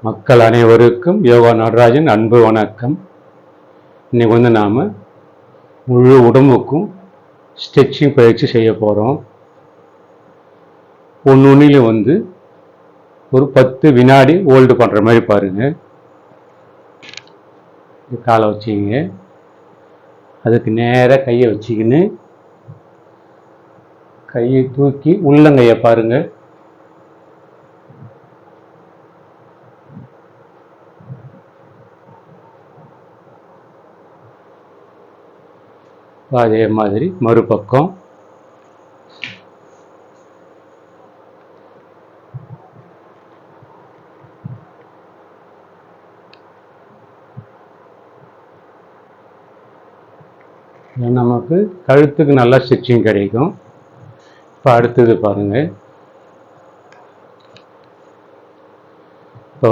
மக்கள் அனைவருக்கும் யோகா நடராஜன் அன்பு வணக்கம். இன்னைக்கு நாம் முழு உடம்புக்கும் ஸ்ட்ரெச்சிங் பயிற்சி செய்ய போகிறோம். ஒன்றுலையும் ஒரு 10 வினாடி ஹோல்டு பண்ணுற மாதிரி பாருங்கள். காலை வச்சுக்கிங்க, அதுக்கு நேராக கையை வச்சுக்கின்னு கையை தூக்கி உள்ளங்கையை பாருங்கள். அதே மாதிரி மறுபக்கம் நமக்கு கழுத்துக்கு நல்லா ஸ்டிச்சிங் கிடைக்கும். இப்போ அடுத்தது பாருங்க. இப்போ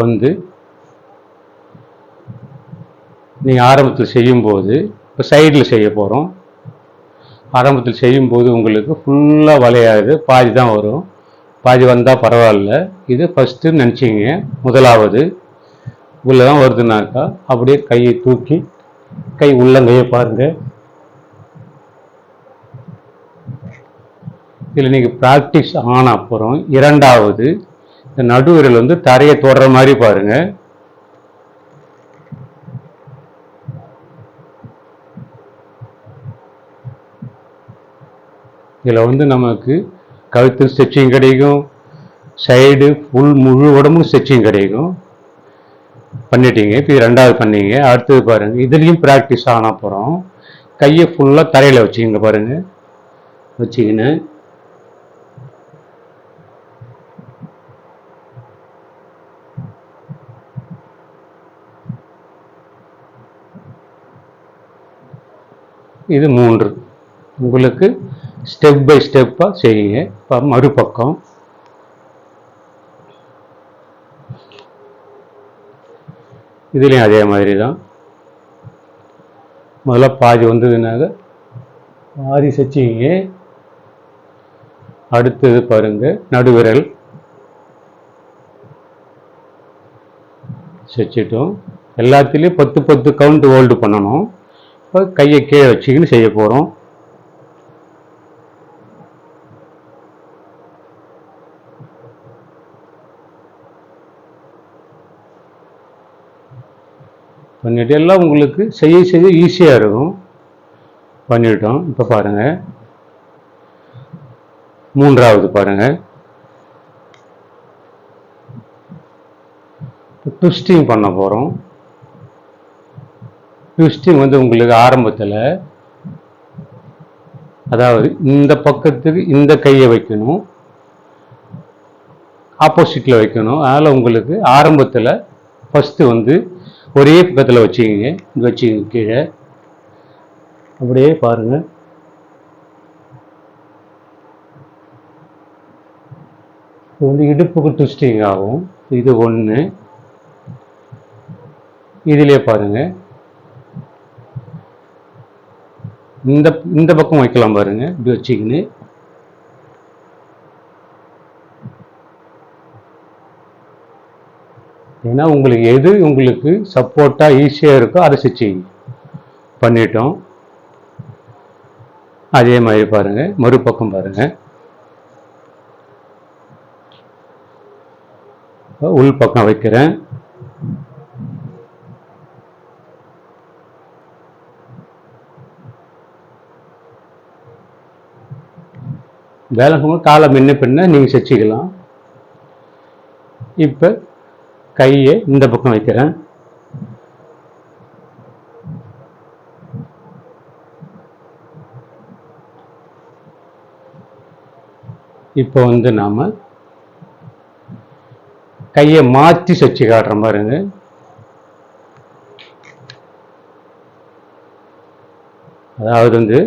நீங்கள் ஆரம்பத்தில் செய்யும்போது இப்போ சைடில் செய்ய போகிறோம். ஆரம்பத்தில் செய்யும்போது உங்களுக்கு ஃபுல்லாக வளையாது, பாதி தான் வரும். பாதி வந்தால் பரவாயில்ல. இது ஃபஸ்ட்டு நினச்சிங்க. முதலாவது இவ்வளோ தான் வருதுனாக்கா அப்படியே கையை தூக்கி கை உள்ளங்கையை பாருங்கள். இதில் நீங்கள் ப்ராக்டிஸ் ஆன அப்புறம் இரண்டாவது இந்த நடுவிரல் தரையை தொடுற மாதிரி பாருங்கள். இதில் நமக்கு கழுத்து ஸ்ட்ரெச்சிங் கிடைக்கும், சைடு முழு உடம்பும் ஸ்ட்ரெச்சிங் கிடைக்கும். பண்ணிட்டீங்க. இப்போ ரெண்டாவது பண்ணீங்க. அடுத்தது பாருங்கள், இதுலேயும் ப்ராக்டிஸ் ஆன அப்புறம் கையை ஃபுல்லாக தரையில் வச்சுக்கிங்க பாருங்கள். வச்சுக்கின்னு இது 3 உங்களுக்கு ஸ்டெப் பை ஸ்டெப்பாக செய்யுங்க. இப்போ மறுபக்கம் இதுலேயும் அதே மாதிரி தான். முதல்ல பாதி வந்ததுனாக்க பாதி செச்சிங்க. அடுத்தது பாருங்க, நடுவிரல் செச்சிட்டோம். எல்லாத்துலேயும் 10 கவுண்ட் ஹோல்டு பண்ணணும். இப்போ கையை கீழே வச்சுக்கின்னு செய்ய போகிறோம். பண்ணிட்டு எல்லாம் உங்களுக்கு செய்ய ஈஸியாக இருக்கும். பண்ணிட்டோம். இப்போ பாருங்கள், மூன்றாவது பாருங்கள். ட்விஸ்டிங் பண்ண போகிறோம். ட்விஸ்டிங் உங்களுக்கு ஆரம்பத்தில், அதாவது இந்த பக்கத்துக்கு இந்த கையை வைக்கணும், ஆப்போசிட்டில் வைக்கணும். அதனால் உங்களுக்கு ஆரம்பத்தில் ஃபஸ்ட்டு ஒரே பக்கத்தில் வச்சுக்கிங்க. இங்கே வச்சுக்கிங்க கீழே. அப்படியே பாருங்கள். இது இடுப்புக்கு ட்விஸ்டிங் ஆகும். இது ஒன்று. இதிலே பாருங்கள், இந்த பக்கம் வைக்கலாம் பாருங்க. இப்படி வச்சுக்கின்னு ஏன்னா உங்களுக்கு எது உங்களுக்கு சப்போர்ட்டாக ஈஸியாக இருக்கோ அதை செஞ்சுங்க. பண்ணிட்டோம். அதே மாதிரி பாருங்க, மறுபக்கம் பாருங்க. உள் பக்கம் வைக்கிறேன். வேலை காலை முன்ன பின்ன நீங்கள் செஞ்சுக்கலாம். இப்போ கையை இந்த பக்கம் வைக்கிறேன். இப்போ நாம் கையை மாற்றி செச்சு காட்டுற பாருங்க. அதாவது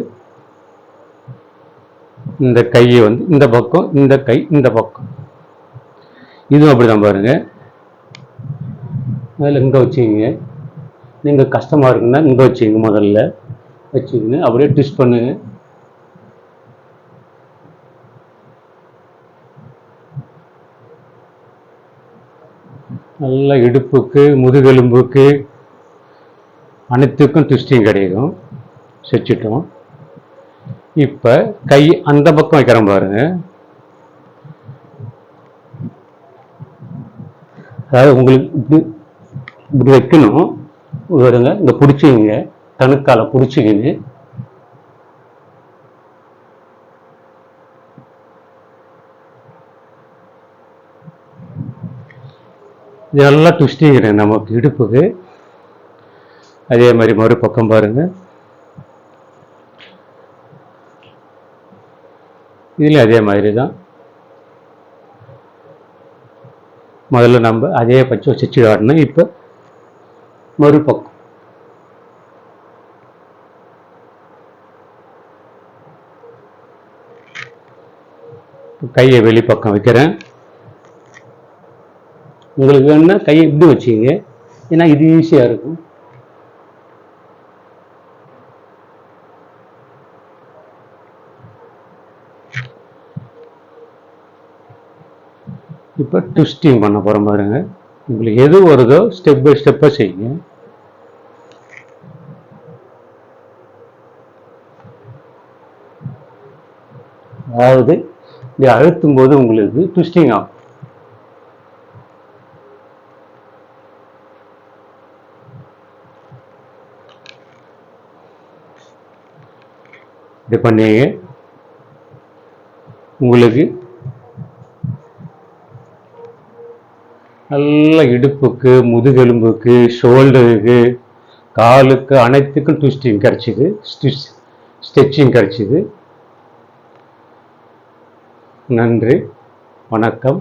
இந்த கையை இந்த பக்கம், இந்த கை இந்த பக்கம், இதுவும் அப்படிதான் பாருங்க. அதில் இங்கே வச்சுக்கிங்க. நீங்கள் கஷ்டமாக இருக்குன்னா இங்கே வச்சுக்கிங்க. முதல்ல வச்சுக்கின்னு அப்படியே ட்விஸ்ட் பண்ணுங்க. நல்ல இடுப்புக்கு முதுகெலும்புக்கு அனைத்துக்கும் ட்விஸ்டிங் கிடைக்கும். செச்சிட்டோம். இப்போ கை அந்த பக்கம் வைக்கிறோம் பாருங்க. அதாவது உங்களுக்கு இப்படி இப்படி வைக்கணும். வருங்க இங்கே பிடிச்சிங்க, கணுக்கால பிடிச்சிக்கின்னு இதெல்லாம் ட்விஸ்டிங் நமக்கு இடுப்புக்கு. அதே மாதிரி மறுபக்கம் பாருங்க. இதுல அதே மாதிரி தான். முதல்ல நம்ம அதே பச்சை வச்சு காட்டணும். இப்போ மறுபக்கம் கையை வெளிப்பக்கம் வைக்கிறேன். உங்களுக்கு வேணும்னா கையை இப்படி வச்சுங்க, ஏன்னா இது ஈஸியாக இருக்கும். இப்போ ட்விஸ்டிங் பண்ண போகிறோம் பாருங்க. உங்களுக்கு எது வருதோ ஸ்டெப் பை ஸ்டெப்பாக செய்யுங்க. அதாவது இப்படி அழுத்தும் போது உங்களுக்கு ட்விஸ்டிங் ஆகும். இப்படி பண்ணீங்க உங்களுக்கு நல்ல இடுப்புக்கு முதுகெலும்புக்கு ஷோல்டருக்கு காலுக்கு அனைத்துக்கும் ட்விஸ்டிங் கிடைச்சிது, ஸ்டிச்சிங் கிடைச்சிது. நன்றி, வணக்கம்.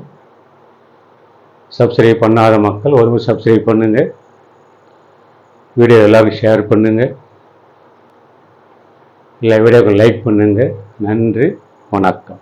சப்ஸ்கிரைப் பண்ணாத மக்கள் ஒரு சப்ஸ்கிரைப் பண்ணுங்க, வீடியோ எல்லாருக்கும் ஷேர் பண்ணுங்க, இல்லை வீடியோக்கு லைக் பண்ணுங்க. நன்றி, வணக்கம்.